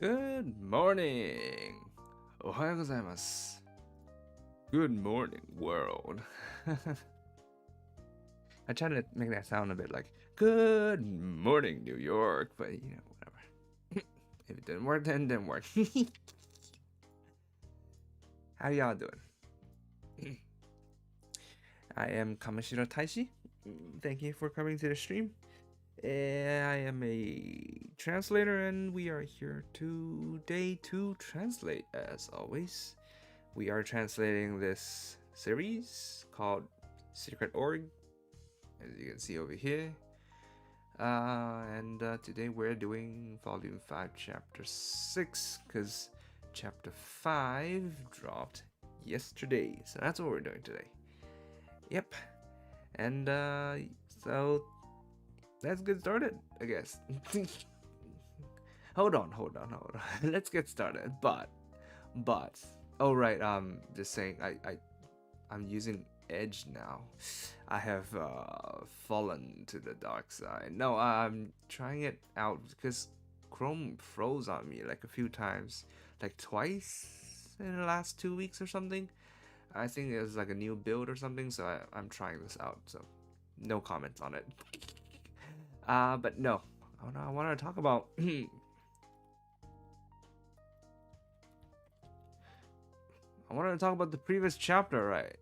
Good morning. おはようございます。Good morning, world. I try to make that sound a bit like Good morning, New York, but whatever. If it didn't work, then it didn't work. How y'all doing? I am Kamishiro Taishi. Thank you for coming to the stream. I am a translator and we are here today to translate as always. We are translating this series called Secret Org, as you can see over here. And today we're doing volume 5 chapter 6 because chapter 5 dropped yesterday. So that's what we're doing today. Yep. And so let's get started, I guess. Hold on. Let's get started. But oh right, just saying I'm using Edge now. I have fallen to the dark side. No, I'm trying it out because Chrome froze on me like a few times, like twice in the last 2 weeks or something. I think it was like a new build or something, so I'm trying this out, so no comments on it. But no, I want to talk about I wanted to talk about the previous chapter, right?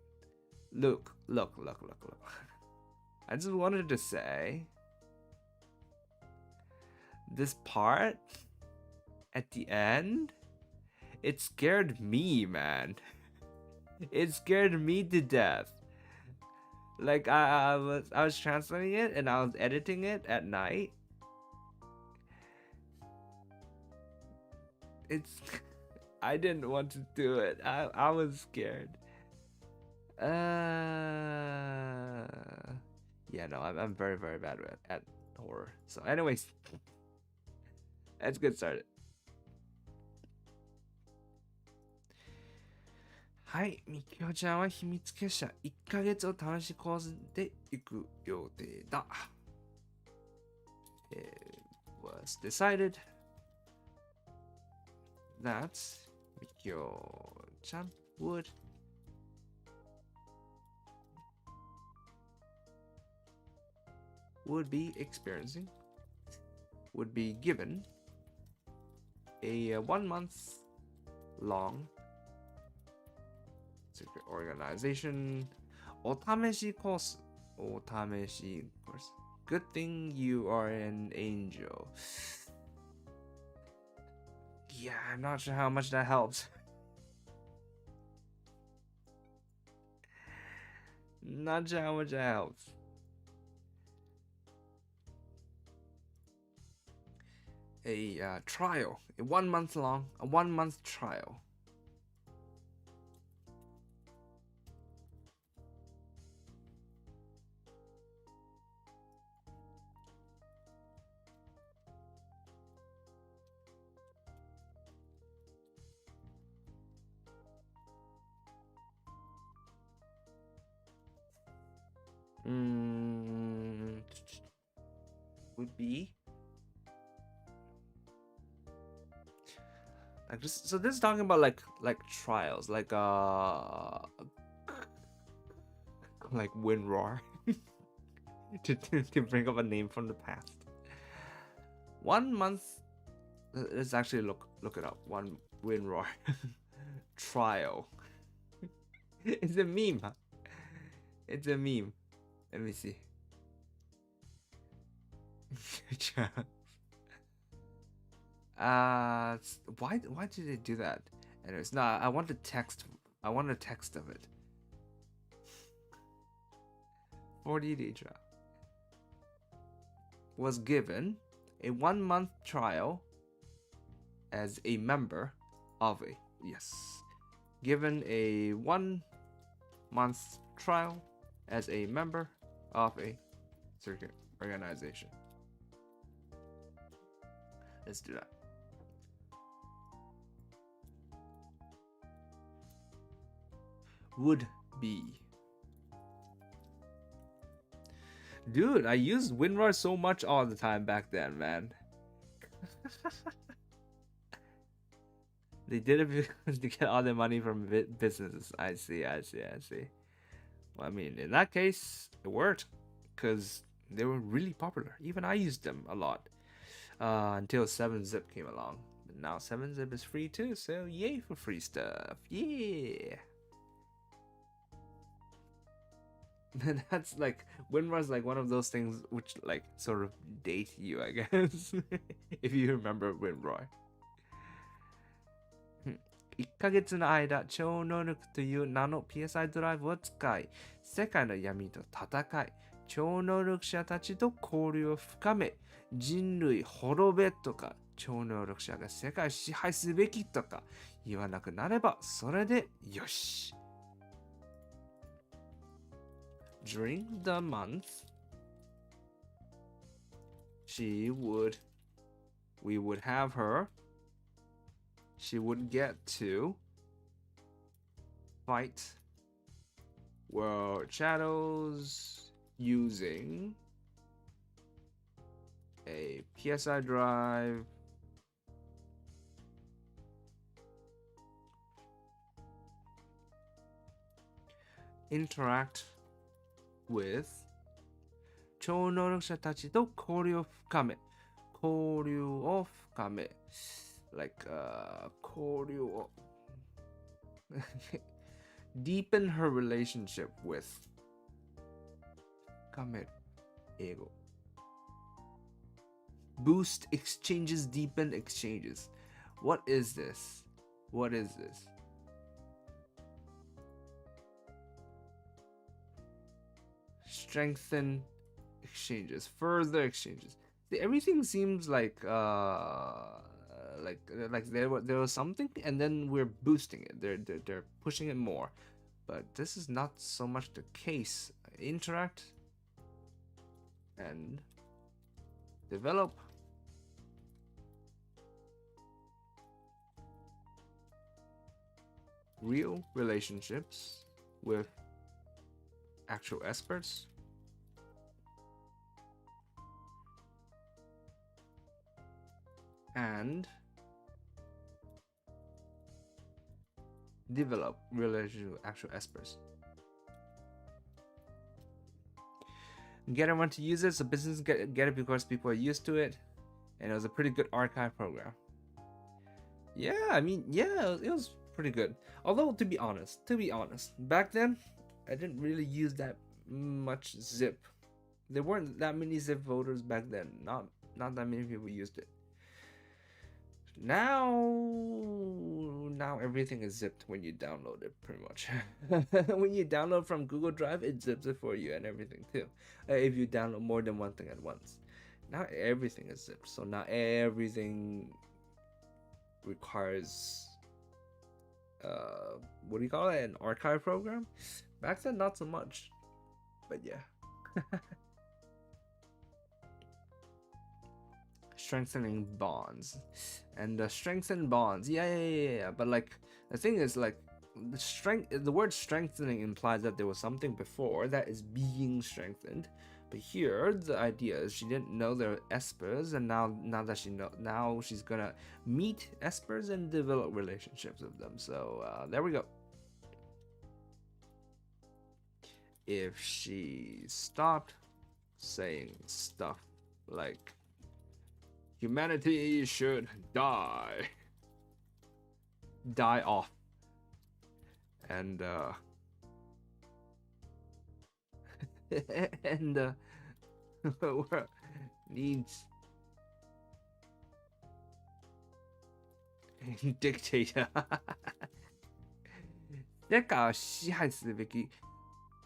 Look. I just wanted to say this part at the end, it scared me, man. It scared me to death. Like I was translating it and I was editing it at night. I didn't want to do it. I was scared. Yeah, no, I'm very, very bad at horror. So anyways, let's get started. はい、みきおちゃんは秘密結社1ヶ月を試しコースで行く予定だ。It was decided that みきおちゃん would be given a 1 month long secret organization お試しコース Good thing you are an angel. Yeah, I'm not sure how much that helps. Not sure how much that helps. A trial, a 1 month long, a 1 month trial. Would be like this. So this is talking about like trials, like WinRAR to bring up a name from the past. 1 month. Let's actually look it up. One WinRAR trial. It's a meme. Huh? It's a meme. Let me see. Why did they do that? Anyways, no, I want the text. I want a text of it. 40-day trial. Was given a 1 month trial as a member of a given a 1 month trial as a member of a circuit organization. Let's do that. Would be. Dude, I used WinRAR so much all the time back then, man. They did it because to get all their money from businesses. I see. Well, I mean, in that case, it worked because they were really popular. Even I used them a lot until 7-Zip came along. But now 7-Zip is free too, so yay for free stuff. Yeah. That's like, WinRAR's like one of those things which like sort of date you, I guess. If you remember WinRAR. 1ヶ月の間、超能力という名の PSI ドライブを使い、世界の闇と戦い、超能力者たちと交流を深め、人類滅べとか、超能力者が世界を支配すべきとか言わなくなれば、それでよし。During the month, we would have her, she would get to fight world shadows using a PSI drive, interact with 超能力者たちと交流を深め like 交流をdeepen her relationship with 深める英語 boost exchanges, deepen exchanges. What is this? Strengthen exchanges, further exchanges. Everything seems like there was something, and then we're boosting it. They're pushing it more, but this is not so much the case. Interact and develop. Real relationships with actual experts. And develop relationship with actual experts. Get everyone to use it so businesses get it because people are used to it. And it was a pretty good archive program. Yeah, I mean, yeah, it was pretty good. Although, to be honest, back then, I didn't really use that much zip. There weren't that many zip voters back then. Not that many people used it. Now everything is zipped when you download it, pretty much. When you download from Google Drive, it zips it for you and everything too. If you download more than one thing at once. Now everything is zipped, so now everything requires what do you call it? An archive program? Back then, not so much. But yeah. Strengthening bonds. And strengthen bonds. Yeah. But like, the thing is, like, the word strengthening implies that there was something before that is being strengthened. But here, the idea is she didn't know there were espers, and now that she knows, now she's gonna meet espers and develop relationships with them. So there we go. If she stopped saying stuff like humanity should die off, and and needs dictator. 世界を支配するべき。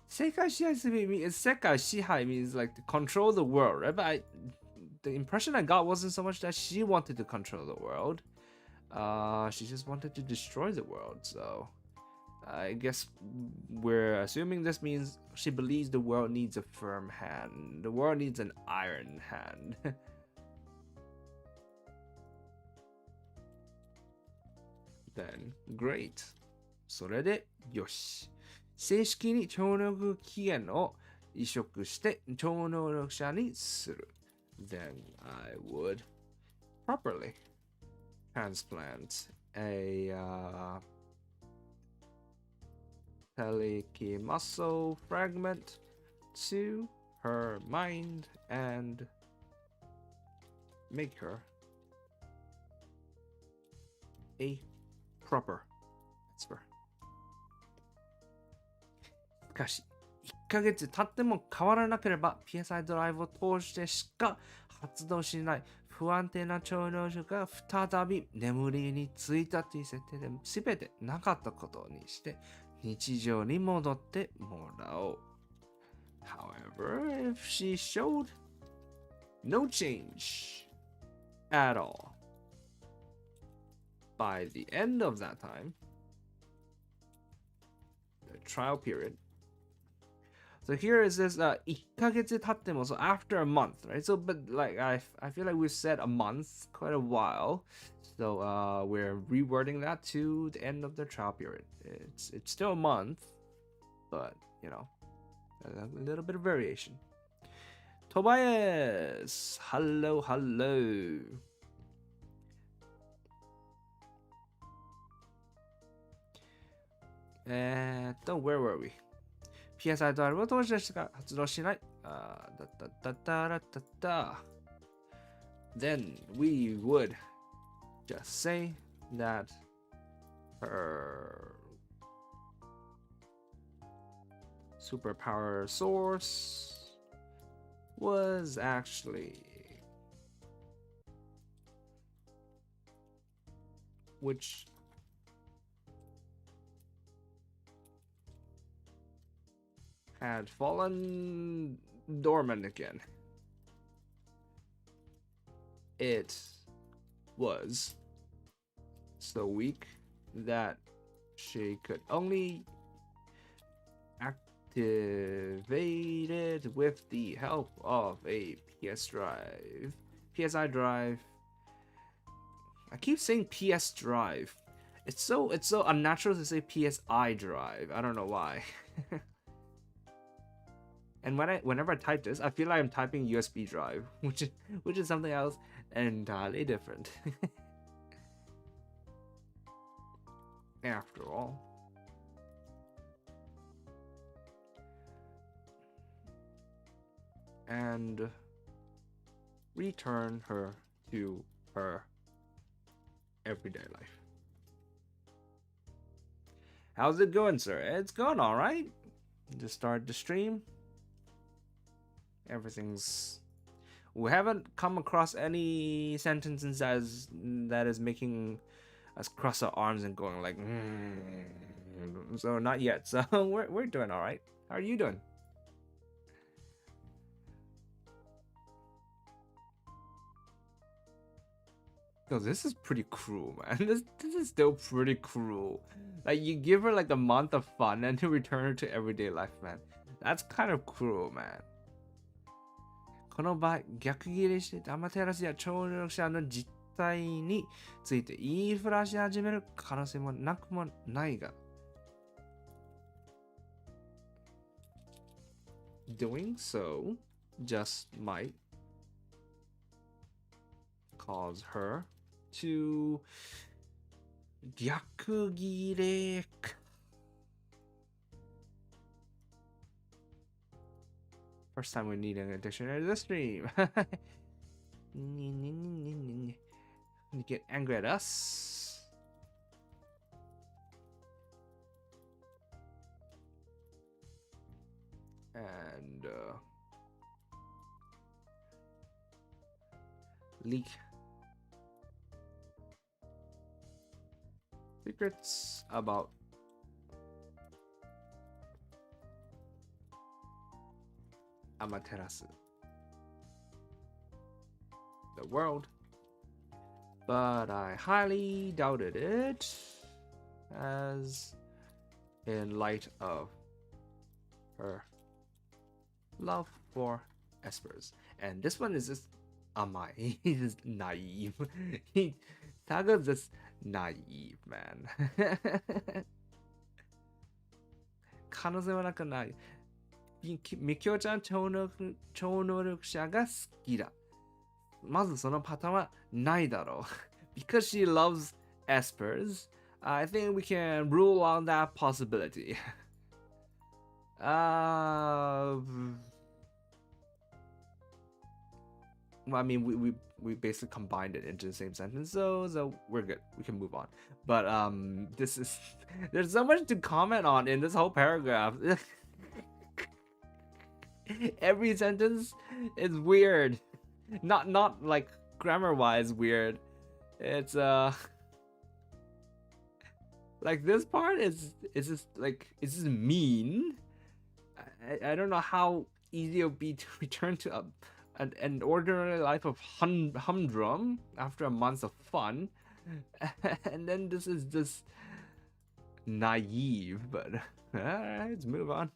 世界支配するべき。世界支配 means like to control the world, right? But the impression I got wasn't so much that she wanted to control the world. She just wanted to destroy the world. So I guess we're assuming this means she believes the world needs a firm hand. The world needs an iron hand. Then, great. それで、よし。正式に超能力起源を移植して超能力者にする。Then I would properly transplant a telekinesis muscle fragment to her mind and make her a proper expert. しかし、1ヶ月経っても変わらなければ PSI ドライブを通してしか発動しない不安定な超能力が再び眠りについたという設定で全てなかったことにして日常に戻ってもらおう。However, if she showed no change at all by the end of that time, the trial period. So here is this 1ヶ月経っても so after a month, right? So but like I feel like we've said a month quite a while. So we're rewording that to the end of the trial period. It's still a month, but you know, a little bit of variation. Tobias, hello. Where were we? PSI ドライブを通してしか発動しない。Then we would just say that her superpower source was actually which had fallen dormant again. It was so weak that she could only activate it with the help of a PSI drive. I keep saying PS drive. It's so unnatural to say PSI drive. I don't know why. And whenever I type this, I feel like I'm typing USB drive, which is something else entirely different. After all. And return her to her everyday life. How's it going, sir? It's going all right. Just started the stream. We haven't come across any sentences that is making us cross our arms and going like so not yet. So we're doing all right. How are you doing? Yo, this is pretty cruel, man. This is still pretty cruel. Like you give her like a month of fun and to return her to everyday life, man. That's kind of cruel, man. この場合、逆ギレしてアマテラスや超能力者の実態について言いふらし始める可能性もなくもないが。Doing so just might cause her to 逆ギレ。First time we're needing a dictionary to the stream. You get angry at us. And leak secrets about Amaterasu, the world, but I highly doubted it, as in light of her love for espers. And this one is just amai. He's just naive. Taga's just naive, man. 可能性はなくない。みきおちゃん超能力者が好きだ。まずそのパターンはないだろう。Because she loves espers, I think we can rule on that possibility. Well, I mean, we basically combined it into the same sentence, so we're good. We can move on. But there's so much to comment on in this whole paragraph. Every sentence is weird. Not like grammar-wise weird. It's like this part is just like, it's just mean. I don't know how easy it would be to return to an ordinary life of humdrum after a month of fun. And then this is just naive, but alright, let's move on.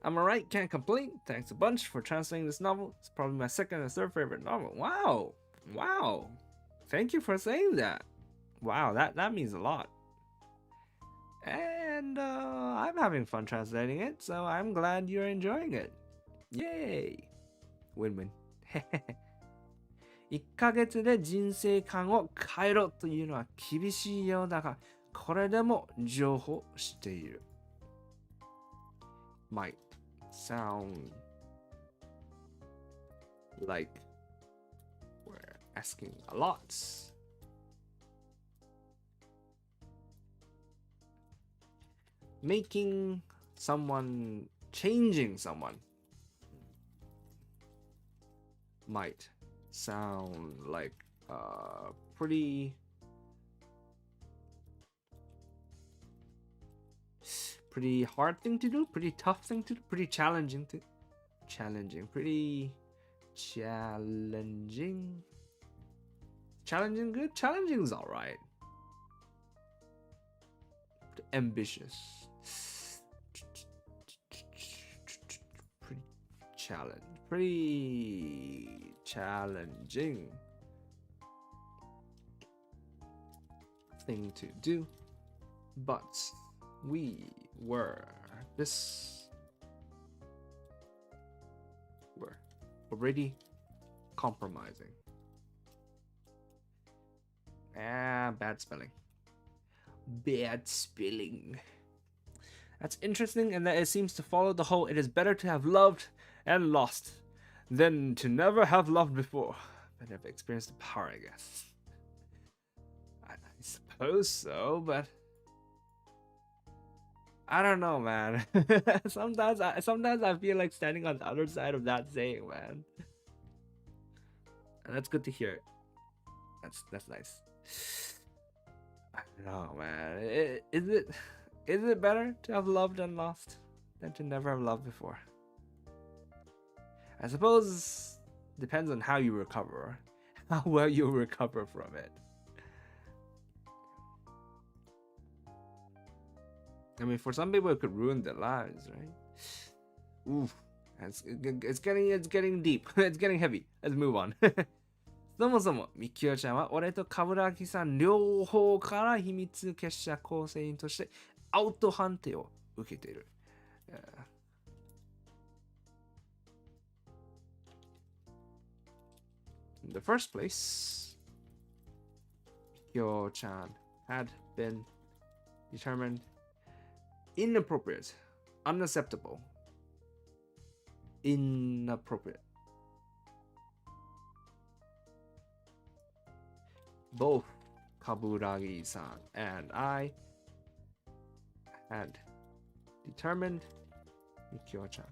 I'm alright, can't complain. Thanks a bunch for translating this novel. It's probably my second and third favorite novel. Wow. Thank you for saying that. Wow, that means a lot. And I'm having fun translating it, so I'm glad you're enjoying it. Yay! Win-win. 1ヶ月で人生観を変えろというのは厳しいようだが、これでも情報している。Might sound like we're asking a lot. Making someone, changing someone might sound like a pretty hard thing to do, pretty tough thing to do, pretty challenging good. Challenging is all right. Ambitious, pretty challenging thing to do, but we're already compromising. Bad spelling. That's interesting, and that it seems to follow the whole, it is better to have loved and lost than to never have loved before, but never experienced the power, I guess. I suppose so, but I don't know, man. Sometimes I feel like standing on the other side of that saying, man. And that's good to hear. That's nice. I don't know, man. Is it better to have loved and lost than to never have loved before? I suppose depends on how you recover, how well you recover from it. I mean, for some people, it could ruin their lives, right? Oof, it's getting deep. It's getting heavy. Let's move on. そもそもみきおちゃんは俺と冠城さん両方から秘密結社構成員としてアウト判定を受けている。In the first place, Mikio-chan had been determined inappropriate, unacceptable, inappropriate. Both Kaburagi-san and I had determined Mikio-chan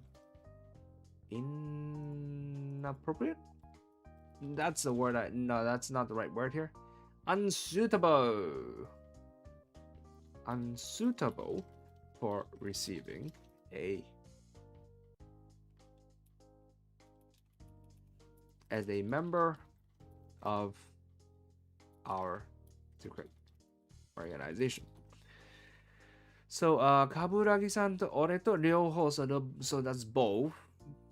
inappropriate? That's the word no, that's not the right word here. Unsuitable for receiving as a member of our secret organization. So Kaburagi-san to ore to ryouhou, so that's both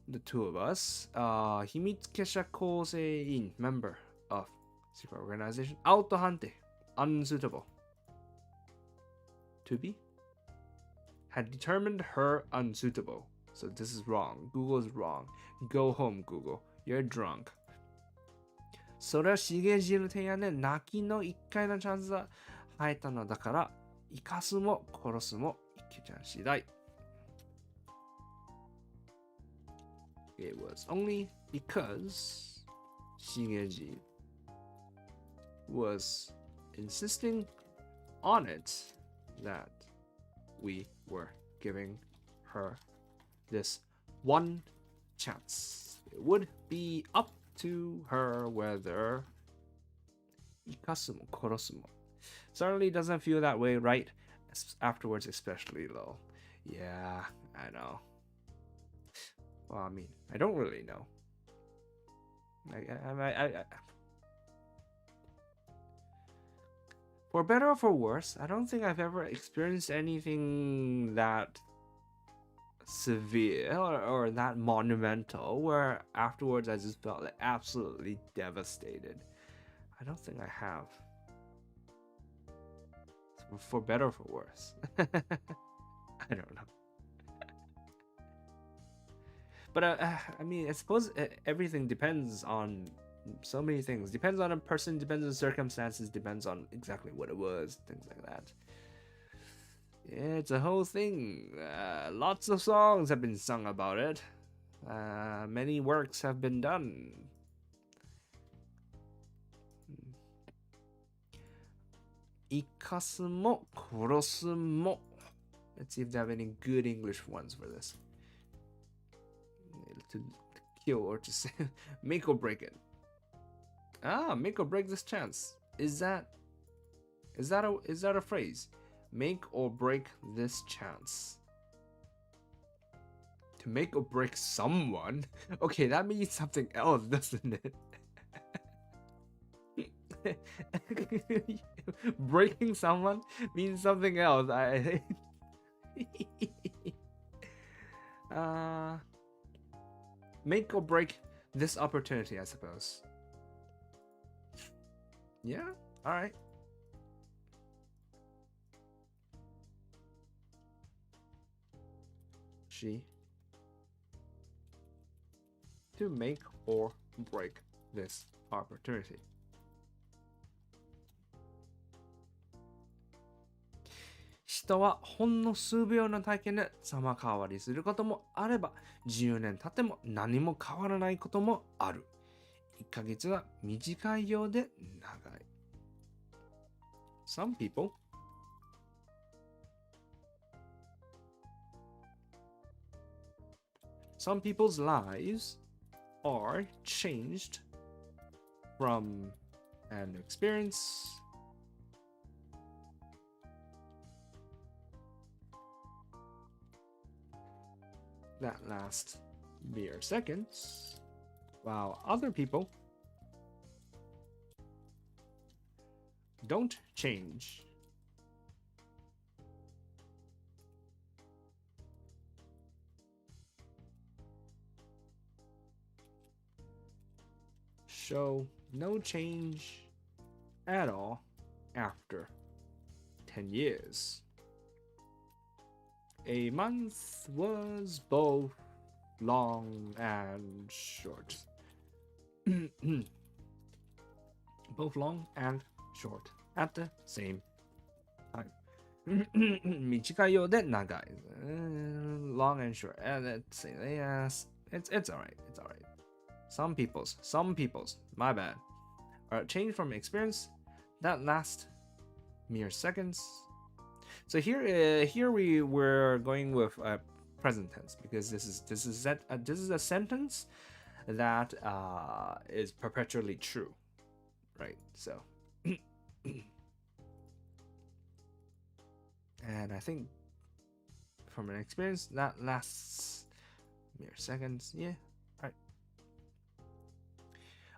the two of us. Himitsu Kesha Kousein, member of secret organization. Auto hante, unsuitable to be, had determined her unsuitable. So this is wrong. Google is wrong. Go home, Google. You're drunk. それは重汁提案で泣きの一回のチャンスが入ったのだから、生かすも殺すも一休ちゃん次第。It was only because Shigeji was insisting on it that we were giving her this one chance. It would be up to her whether 生かすも殺すも certainly doesn't feel that way right afterwards, especially though. Yeah, I know. Well, I mean, I don't really know. For better or for worse, I don't think I've ever experienced anything that severe or that monumental where afterwards I just felt like absolutely devastated. I don't think I have. For better or for worse. I don't know. But I mean, I suppose everything depends on so many things. Depends on a person, depends on circumstances, depends on exactly what it was, things like that. Yeah, it's a whole thing. Lots of songs have been sung about it. Many works have been done. Ikasu mo korosu mo. Let's see if they have any good English ones for this. To kill or to say, make or break it. Make or break this chance. Is that a phrase? Make or break this chance. To make or break someone? Okay, that means something else, doesn't it? Breaking someone means something else. Make or break this opportunity, I suppose. Yeah, alright. She. To make or break this opportunity. 人はほんの数秒の体験で様変わりすることもあれば、10年経っても何も変わらないこともある。1ヶ月は短いようで長い。Some people's lives are changed from an experience that lasts mere seconds, while other people don't change. Show no change at all after 10 years. A month was both long and short. Both long and short at the same time. 短いようで長い。Long and short. Let's see. Yes, it's alright. It's alright. Some people's, my bad, are changed from experience that last mere seconds. So here we were going with present tense because this is a sentence that is perpetually true, right? So, and I think from an experience that lasts mere seconds, yeah, right.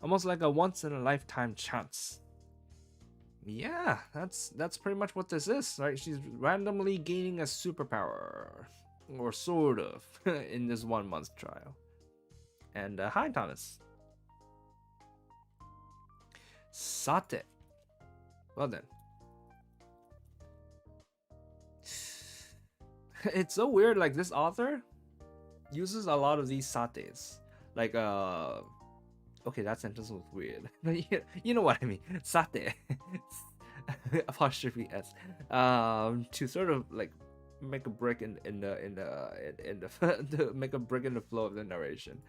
Almost like a once in a lifetime chance. Yeah, that's pretty much what this is, right? She's randomly gaining a superpower, or sort of, in this 1 month trial. And hi, Thomas. Sate. Well then. It's so weird, like this author uses a lot of these sates. Like, Okay, that sentence was weird. You know what I mean. Sate. Apostrophe S. To sort of like make a break in the to make a break in the flow of the narration.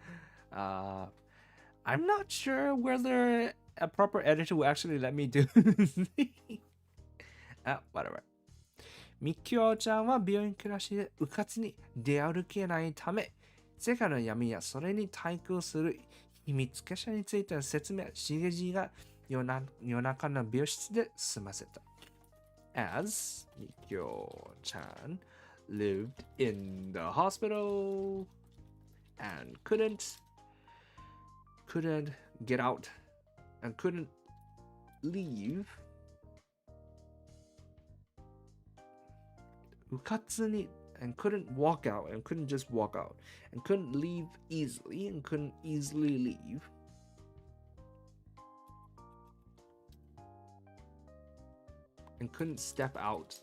I'm not sure whether a proper editor will actually let me do whatever. みきおちゃんは病院暮らしでうかつに出歩けないため、世界の闇やそれに対抗する秘密結社についての説明、しげじが夜中の病室で済ませた。As みきおちゃん lived in the hospital and couldn't get out and couldn't leave. うかつに and couldn't walk out and couldn't just walk out and couldn't leave easily and couldn't easily leave. And couldn't step out.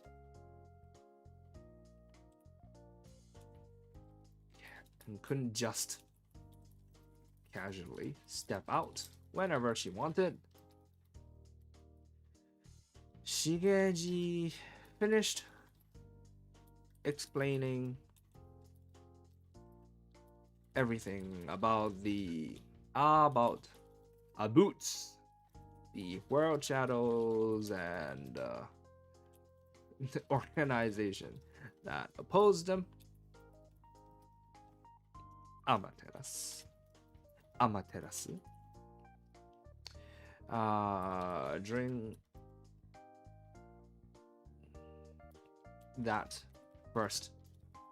And couldn't just casually step out whenever she wanted. Shigeji finished explaining everything about boots, the world shadows, and the organization that opposed them. Amaterasu. During that first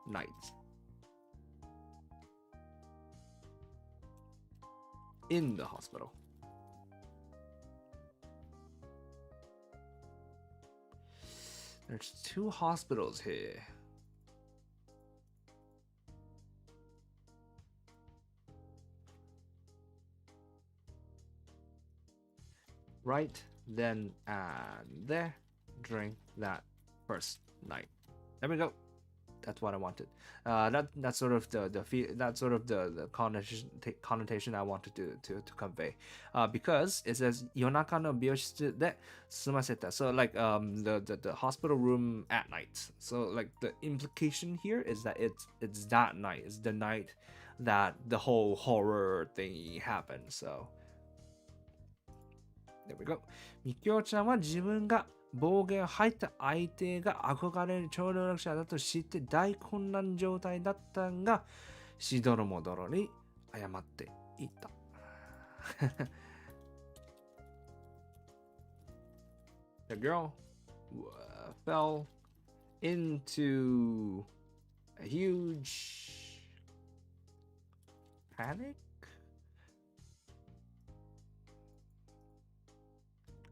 night in the hospital. There's 2 hospitals here. Right then and there during that first night. There we go. That's what I wanted. That's sort of the connotation I wanted to convey. Because it says Yonaka no byōshitsu de sumaseta. So like the hospital room at night. So like the implication here is that it's that night. It's the night that the whole horror thing happened. So there we go. みきおちゃんは自分が暴言を吐いた相手が憧れる超能力者だと知って大混乱状態だったが、しどろもどろに謝っていた。The girl fell into a huge panic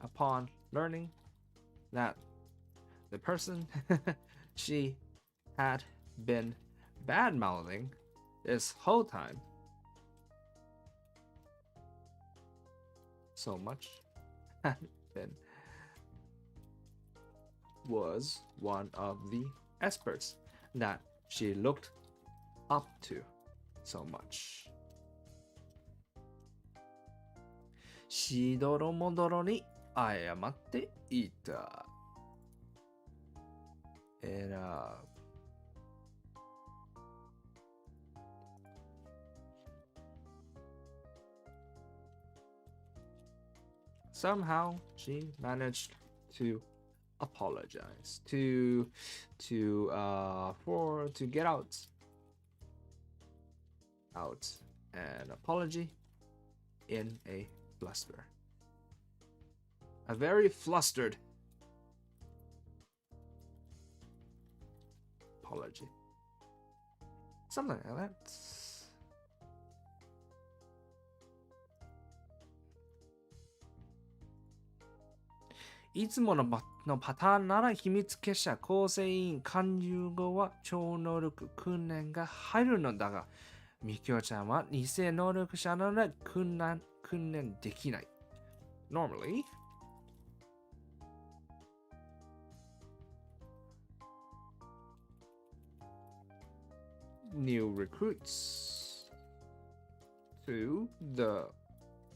upon learning that the person she had been bad-mouthing this whole time so much had been was one of the experts that she looked up to so much. しどろもどろに謝っていた。Somehow she managed to apologize to get out an apology in a fluster. A very flustered apology. Something like that. Iつものパターンなら秘密結社構成員勧誘後は超能力訓練が入るのだが、みきおちゃんは偽能力者なので訓練できない。Normally, new recruits to the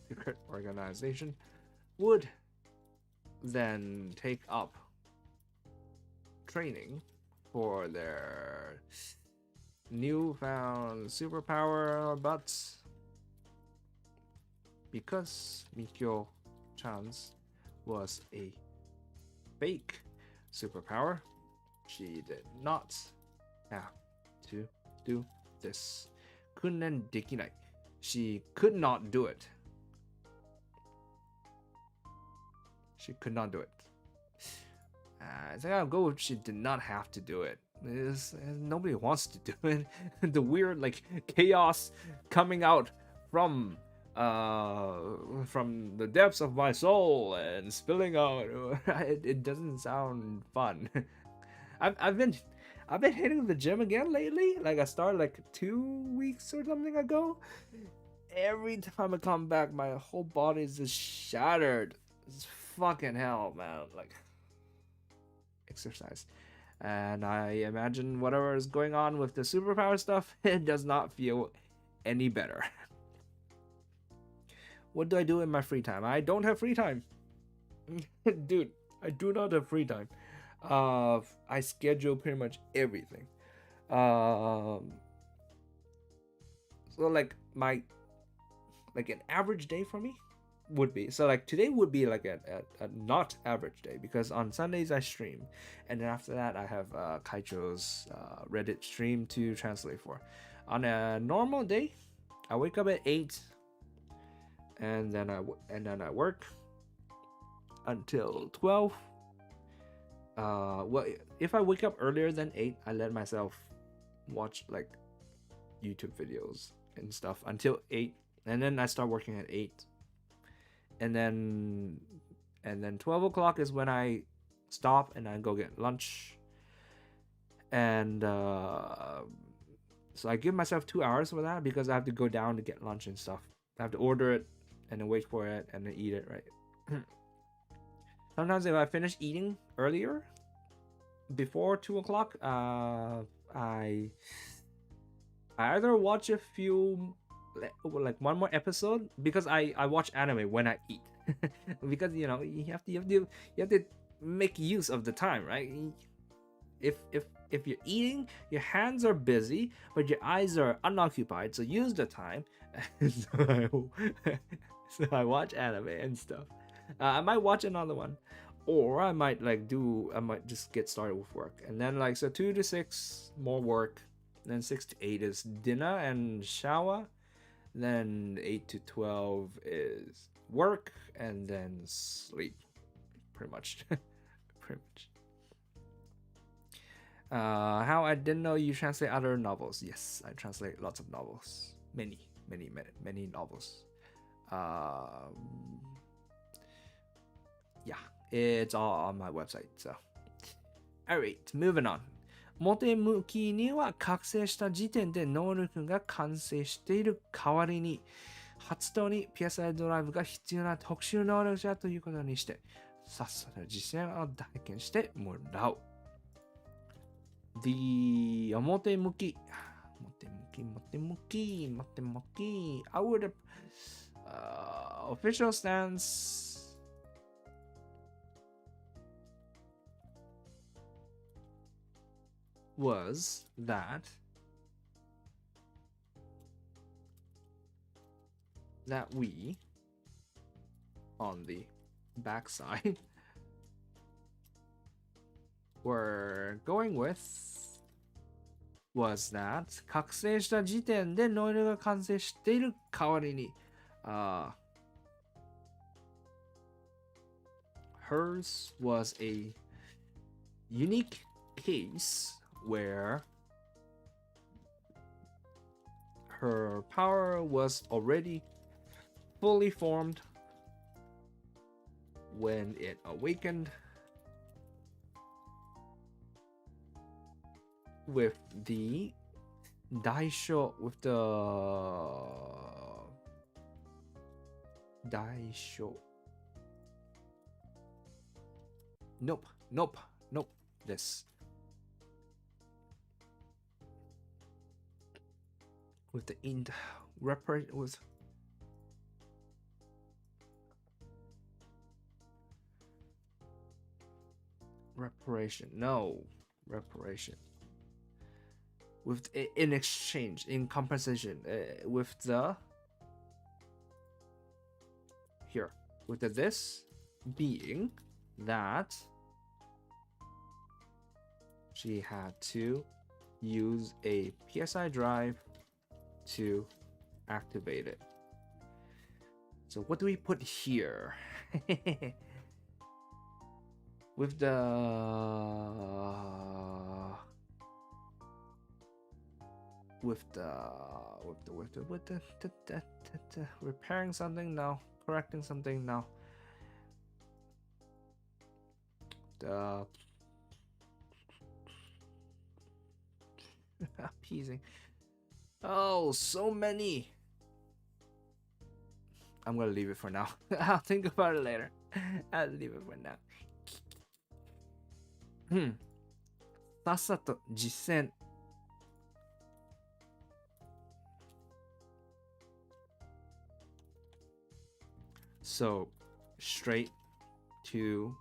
secret organization would then take up training for their newfound superpower, but because Mikyo-chan's was a fake superpower, she did not have to do this. 訓練できない. She could not do it. She could not do it. I think I'll go with she did not have to do it. Nobody wants to do it. The weird like chaos coming out from the depths of my soul and spilling out. It doesn't sound fun. I've been hitting the gym again lately. Like I started like 2 weeks or something ago. Every time I come back, my whole body is just shattered. It's fucking hell, man. Like exercise. And I imagine whatever is going on with the superpower stuff, it does not feel any better. What do I do in my free time? I don't have free time. Dude, I do not have free time. I schedule pretty much everything. So like an average day for me would be, so like today would be like a not average day, because on Sundays I stream, and then after that I have Kaicho's Reddit stream to translate for. On a normal day, I wake up at 8, and then I work until 12. Well, if I wake up earlier than 8, I let myself watch like YouTube videos and stuff until 8, and then I start working at 8. And then 12 o'clock is when I stop and I go get lunch. And so I give myself 2 hours for that, because I have to go down to get lunch and stuff. I have to order it and then wait for it and then eat it, right? Sometimes if I finish eating earlier, before 2 o'clock, I either watch a few, like one more episode, because I watch anime when I eat. Because you know you have to make use of the time, right? If you're eating, your hands are busy but your eyes are unoccupied, so use the time. So I watch anime and stuff. I might watch another one, or I might just get started with work, and then like so 2 to 6 more work, then 6 to 8 is dinner and shower. Then 8 to 12 is work, and then sleep. Pretty much. Pretty much. How I didn't know you translate other novels. Yes, I translate lots of novels. Many novels. Yeah, it's all on my website. So, alright, moving on. 表向きには覚醒した時点で能力が完成している代わりに、発動に PSI ドライブが必要な特殊能力者ということにして、さっさと実践を体験してもらう。The 表向き Our official stance was that we, on the backside, were going with was that 覚醒した時点で能力が完成している代わりに、hers was a unique case where her power was already fully formed when it awakened, with the daisho, Nope. This. With the with reparation. No, reparation. With in exchange, in compensation, with the here, with the this being that she had to use a PSI drive to activate it. So what do we put here? With the repairing something now, correcting something now. The appeasing. Oh, so many. I'm gonna leave it for now. I'll think about it later. I'll leave it for now. さっさと実践。So, straight to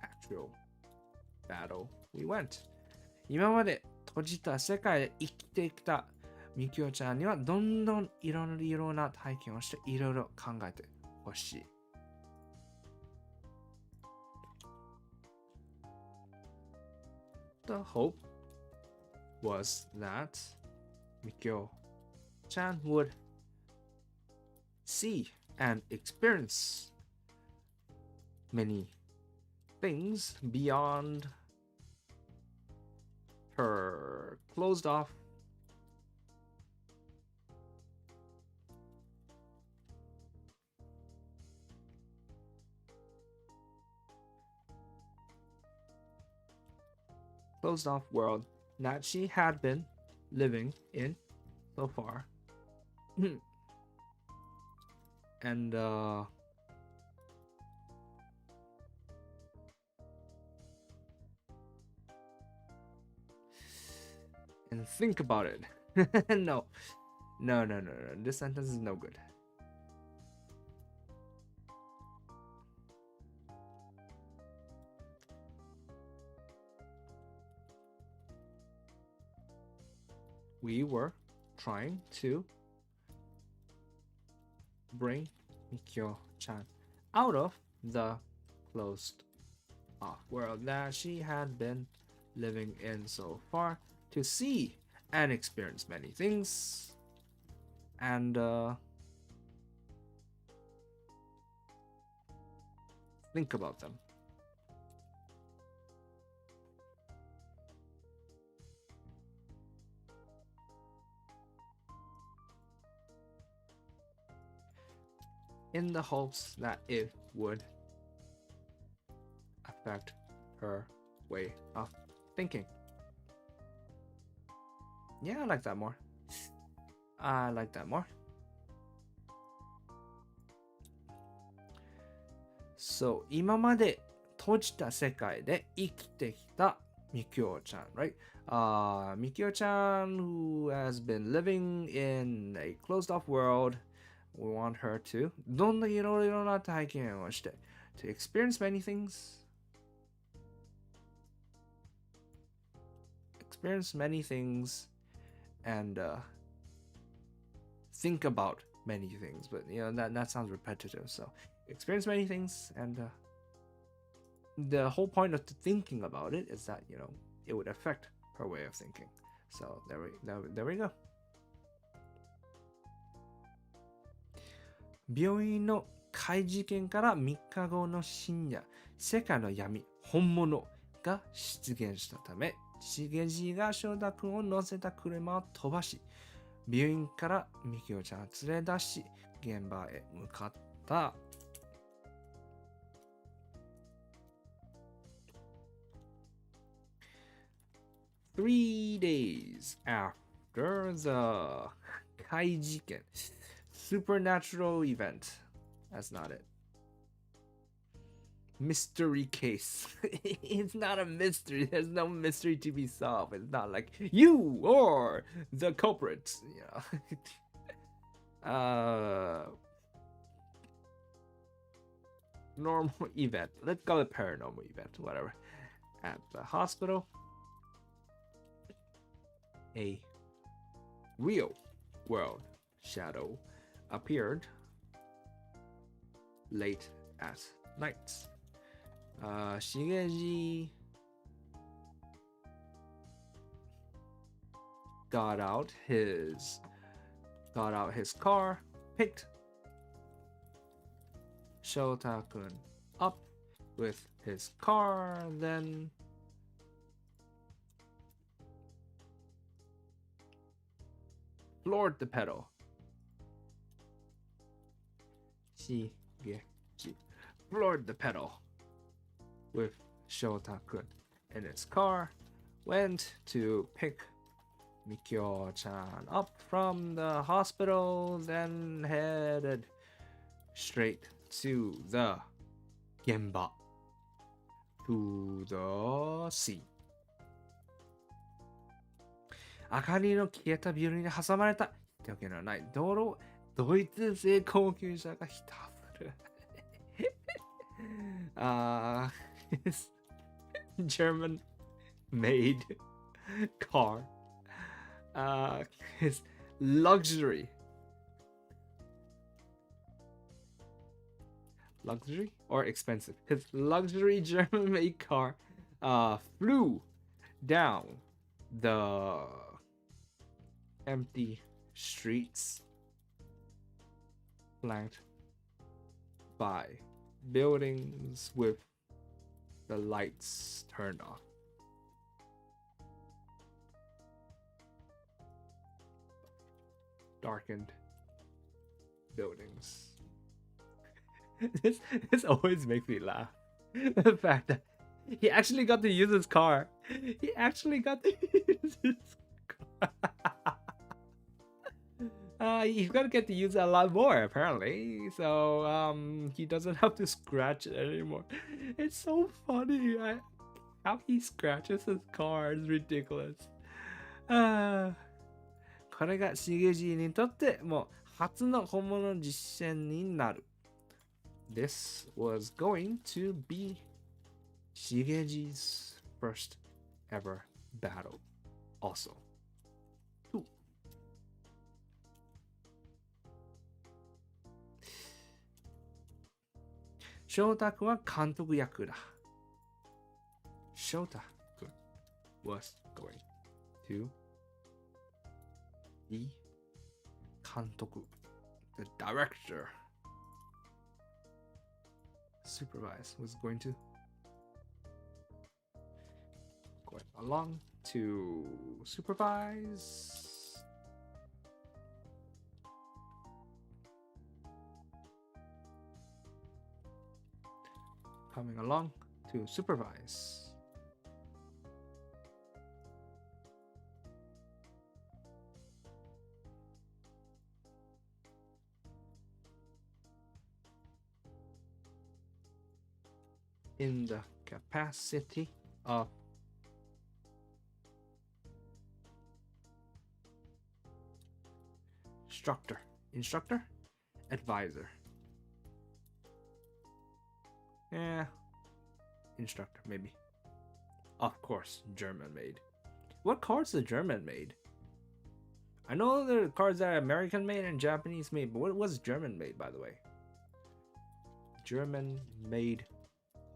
actual battle we went. 今まで閉じた世界で生きてきたみきおちゃんにはどんどんいろんな体験をしていろいろ考えてほしい。The hope was that Mikyo-chan would see and experience many things beyond her closed off world that she had been living in so far. And think about it. No. This sentence is no good. We were trying to bring Mikyo-chan out of the closed off world that she had been living in so far to see and experience many things and think about them. In the hopes that it would affect her way of thinking. Yeah, I like that more. So, 今まで閉じた世界で生きてきたみきおちゃん, right? Mikyo-chan, who has been living in a closed off world, we want her to どんどんいろいろな体験をして to experience many things and think about many things, but you know that sounds repetitive. So experience many things, and the whole point of thinking about it is that, you know, it would affect her way of thinking. So there we go. 病院の怪事件から3日後の深夜、世界の闇、本物が出現したため、しげじが翔太くんを乗せた車を飛ばし、病院からみきおちゃんを連れ出し、現場へ向かった。3 days after the 怪事件 supernatural event. That's not it. Mystery case. It's not a mystery. There's no mystery to be solved. It's not like you or the culprit. You know. normal event. Let's call it paranormal event, whatever. At the hospital, a real world shadow appeared late at night. Shigeji got out his car, picked Shota-kun up with his car, then floored the pedal. Shigeji floored the pedal with Shota-kun in his car, went to pick Mikyo-chan up from the hospital, then headed straight to the Genba, to the sea. 明かりの消えたビルに挟まれた人気のない道路をドイツ製高級車がひたする。His German-made car, his luxury or expensive? His luxury German-made car flew down the empty streets flanked by buildings with the lights turned off. Darkened buildings. This always makes me laugh. The fact that he actually got to use his car. He actually got to use his car. He's gonna get to use it a lot more apparently. So he doesn't have to scratch it anymore. It's so funny. How he scratches his car is ridiculous. これがしげじにとってもう初の本物実践になる。This was going to be Shigeji's first ever battle also. 翔太くんは監督役だ。翔太くん was going to be 監督 the director. Supervise was going to going along to supervise. Coming along to supervise. In the capacity of instructor, advisor. Yeah, instructor maybe. Of course, German made. What cars are German made? I know there are cars that are American made and Japanese made, but what was German made, by the way? German made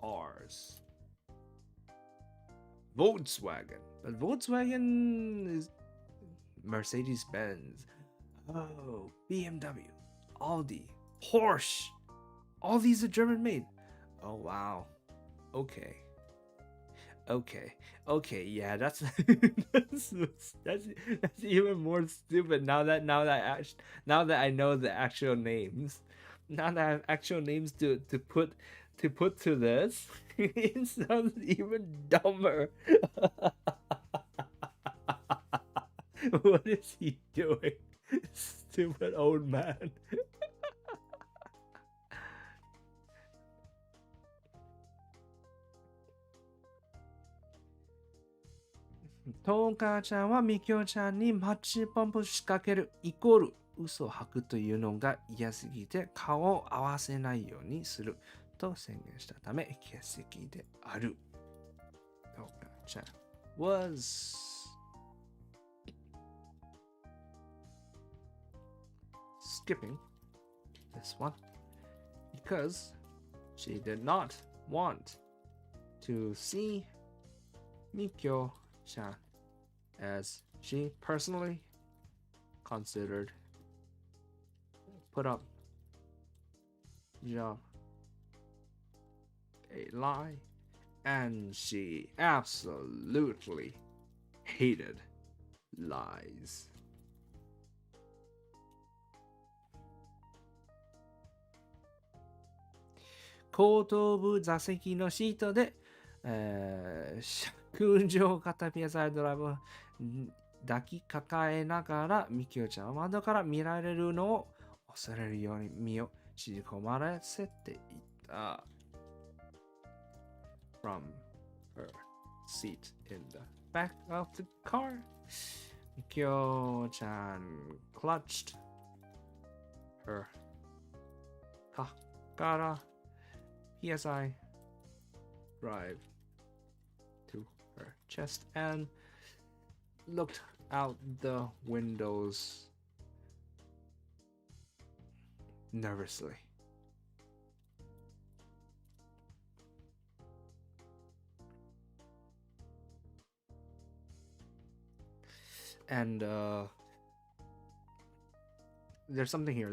cars. Volkswagen. But Volkswagen is Mercedes-Benz. Oh, BMW, Audi, Porsche. All these are German made. Oh wow. Okay. Yeah, that's that's even more stupid now that I know the actual names. Now that I have actual names to put to this, it sounds even dumber. What is he doing? Stupid old man. トーカーちゃんはミキョちゃんにマッチポンプ仕掛けるイコール嘘を吐くというのが嫌すぎて顔を合わせないようにするとと宣言したため欠席である。Chan was skipping this one because she did not want to see Mikyo-chan as she personally considered put up job a lie, and she absolutely hated lies. 後頭部座席のシートで、空上片ピアサイドライブを抱きかかえながらミキオちゃんは窓から見られるのを恐れるように身を縮こまらせていた。From her seat in the back of the car, Mikyo-chan clutched her Kakara PSI drive to her chest and looked out the windows nervously. And there's something here.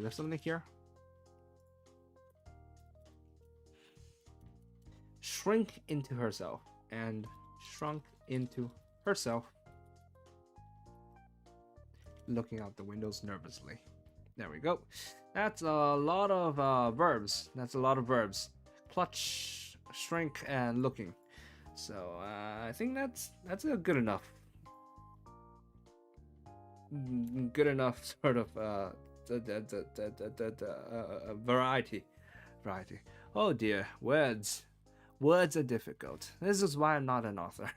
Shrink into herself and shrunk into herself, looking out the windows nervously. There we go. That's a lot of verbs. Clutch, shrink, and looking. So I think that's a good enough sort of variety. Oh dear, words are difficult. This is why I'm not an author.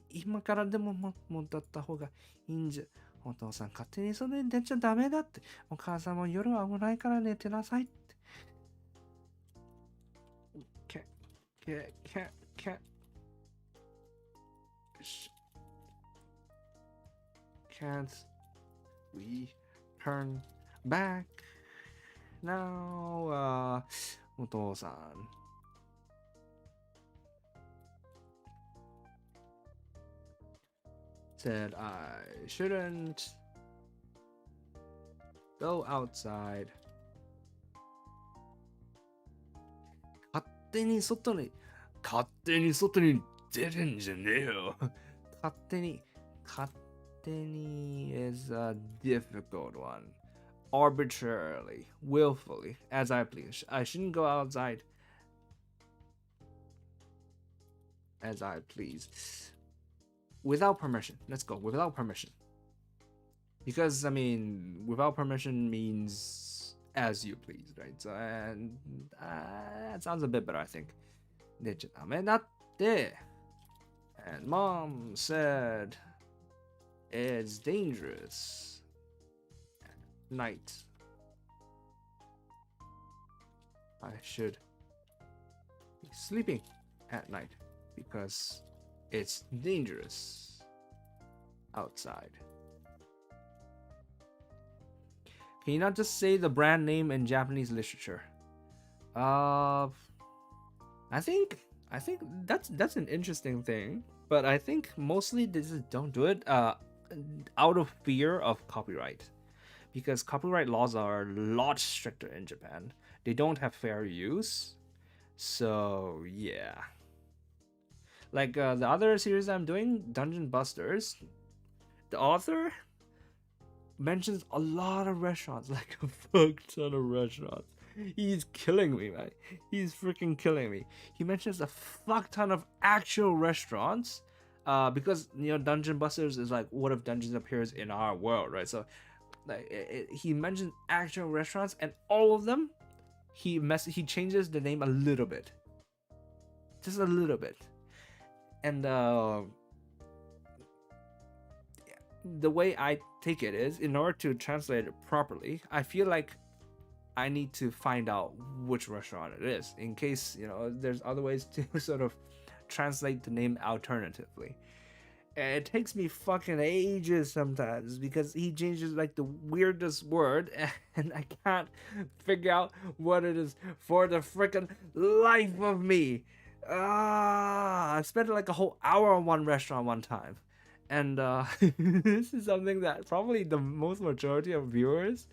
今からでももだった方がいいんじゃ。お父さん勝手にそれ出ちゃダメだって。お母さんも夜は危ないから寝てなさいって。Can't we turn back now? お父さん。said I shouldn't go outside. 勝手に外に出るんじゃねえよ。勝手に is a difficult one. Arbitrarily, willfully, as I please. I shouldn't go outside as I please. Without permission. Let's go. Without permission. Because, I mean, without permission means as you please, right? So, and that sounds a bit better, I think. 出ちゃダメだって。And mom said, it's dangerous at night. I should be sleeping at night because it's dangerous outside. Can you not just say the brand name in Japanese literature? I think that's an interesting thing, but I think mostly this is don't do it out of fear of copyright, because copyright laws are a lot stricter in Japan. They don't have fair use, so yeah. Like the other series I'm doing, Dungeon Busters, the author mentions a lot of restaurants, like a fuck ton of restaurants. He's killing me, man. He's freaking killing me. He mentions a fuck ton of actual restaurants, because Dungeon Busters is like, what if Dungeons appears in our world, right? So, like, he mentions actual restaurants, and all of them, he changes the name a little bit, just a little bit. And the way I take it is, in order to translate it properly, I feel like I need to find out which restaurant it is in case, there's other ways to sort of translate the name alternatively. And it takes me fucking ages sometimes because he changes like the weirdest word and I can't figure out what it is for the freaking life of me. I spent like a whole hour on one restaurant one time. And this is something that probably the most majority of viewers,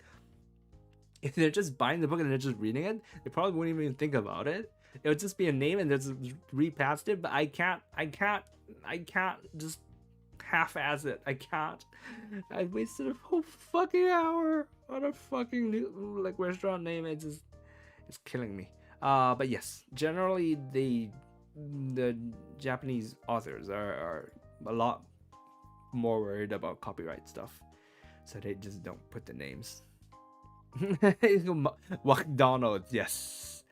if they're just buying the book and they're just reading it, they probably wouldn't even think about it. It would just be a name and just read past it, but I can't just half-ass it. I can't. I wasted a whole fucking hour on a fucking new, like, restaurant name. It's killing me. But yes, generally the Japanese authors are a lot more worried about copyright stuff, so they just don't put the names. McDonald's, yes,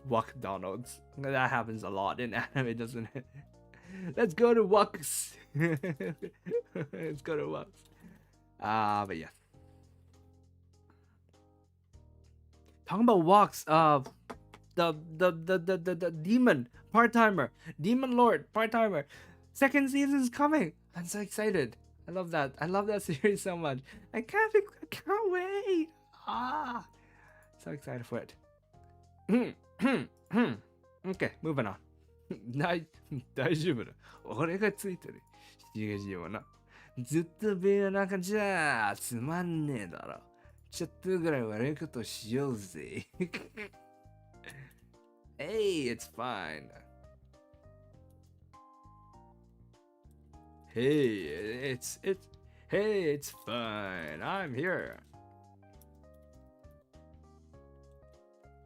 McDonald's. That happens a lot in anime, doesn't it? Let's go to Wux. Let's go to Wux. But yes. Talking about Wux, the demon part-timer, demon lord part-timer, second season is coming. I'm so excited. I love that. I love that series so much. I can't wait. So excited for it. Okay, moving on. 大丈夫だ。俺がついてる。ヒゲじいはな。ずっとベの中じゃつまんねえだろ。ちょっとぐらい悪いことしようぜ。Hey, it's fine. Hey, it's fine. I'm here.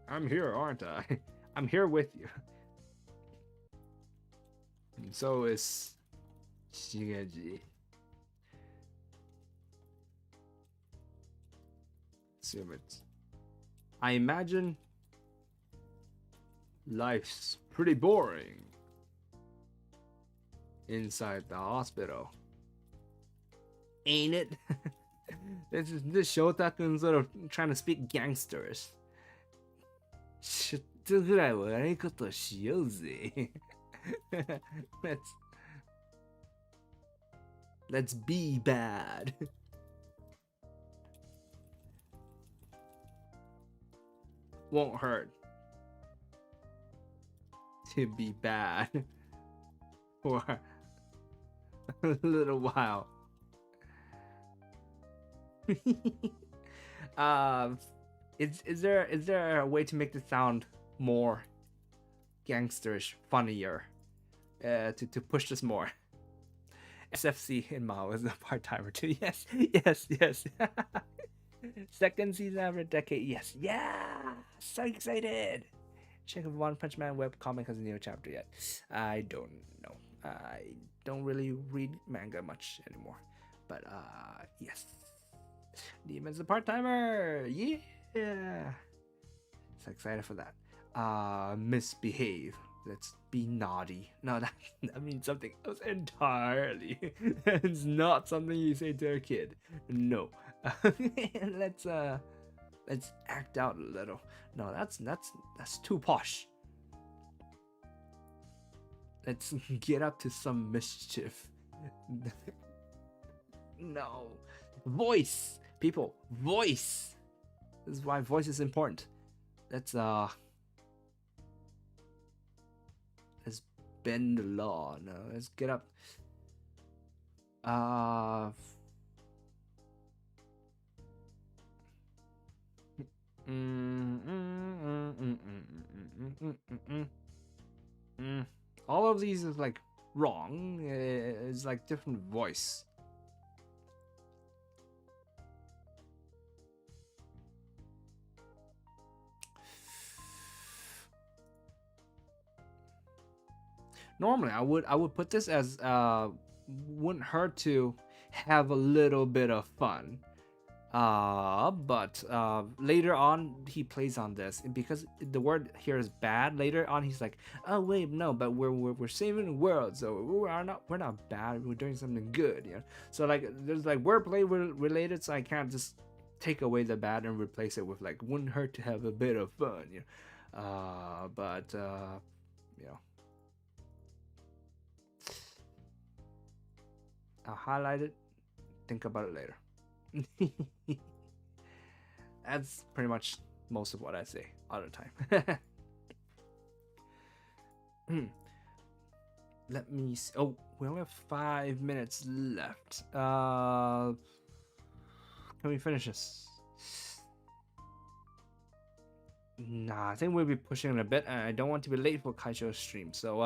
I'm here, aren't I? I'm here with you. And so is Shigeji. Assume it's. I imagine life's pretty boring inside the hospital. Ain't it? This Shota-kun sort of trying to speak gangsters. ちょっとぐらい悪いことしようぜ。Let's be bad. Won't hurt to be bad for a little while. Is there a way to make this sound more gangsterish, funnier, to push this more? SFC in Mao is a part-timer too. Yes. Second season after a decade. Yes. Yeah. So excited. Check if One Punch Man webcomic has a new chapter yet. I don't know. I don't really read manga much anymore. But yes. Demon's a part-timer. Yeah. So excited for that. Misbehave. Let's be naughty. No, that means something else entirely. It's not something you say to a kid. No. Let's act out a little. No, that's too posh. Let's get up to some mischief. No. Voice. People, voice. This is why voice is important. Let's bend the law. No, let's get up. All of these is like wrong. It's like different voice. Normally, I would put this as wouldn't hurt to have a little bit of fun. But later on he plays on this, and because the word here is bad, later on he's like, oh wait, no, but we're saving the world, so we're not bad, we're doing something good, you know. So like there's like wordplay related, so I can't just take away the bad and replace it with like wouldn't hurt to have a bit of fun, you know. But you know, I'll highlight it, think about it later. That's pretty much most of what I say all the time. Let me see. Oh, we only have 5 minutes left. Can we finish this? Nah, I think we'll be pushing it a bit, and I don't want to be late for Kaisho's stream. So,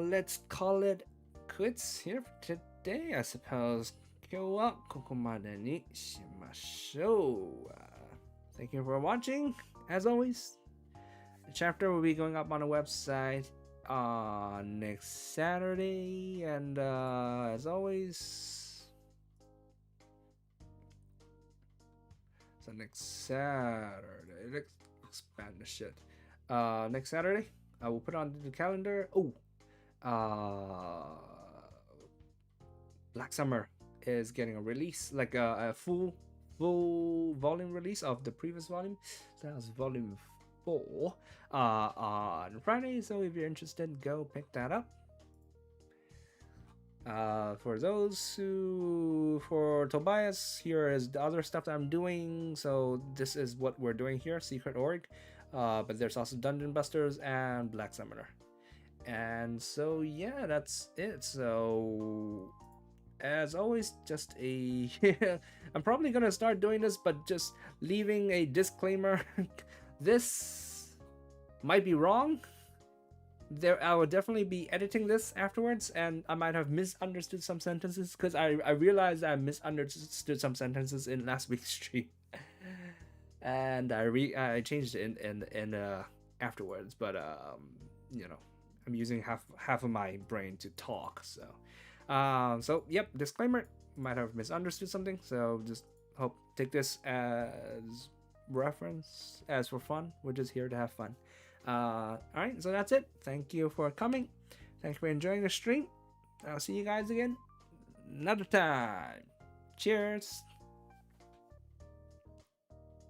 let's call it quits here for today, I suppose. 今日はここまでにしましょう. Thank you for watching. As always, the chapter will be going up on the website next Saturday, and as always, so next Saturday, let's expand the shit. Next Saturday, I will put on the calendar. Black Summer is getting a release, like a full volume release of the previous volume. So that was volume 4 on Friday. So if you're interested, go pick that up. For Tobias, here is the other stuff that I'm doing. So this is what we're doing here, Secret Org. But there's also Dungeon Busters and Black Summoner. And so yeah, that's it. So as always, just a I'm probably gonna start doing this, but just leaving a disclaimer. This might be wrong. I will definitely be editing this afterwards, and I might have misunderstood some sentences, because I realized I misunderstood some sentences in last week's stream, and I changed it in afterwards. But you know, I'm using half of my brain to talk, so. So yep, disclaimer, might have misunderstood something, so just take this as reference, as for fun. We're just here to have fun. Alright, so that's it. Thank you for coming. Thanks for enjoying the stream. I'll see you guys again another time. Cheers.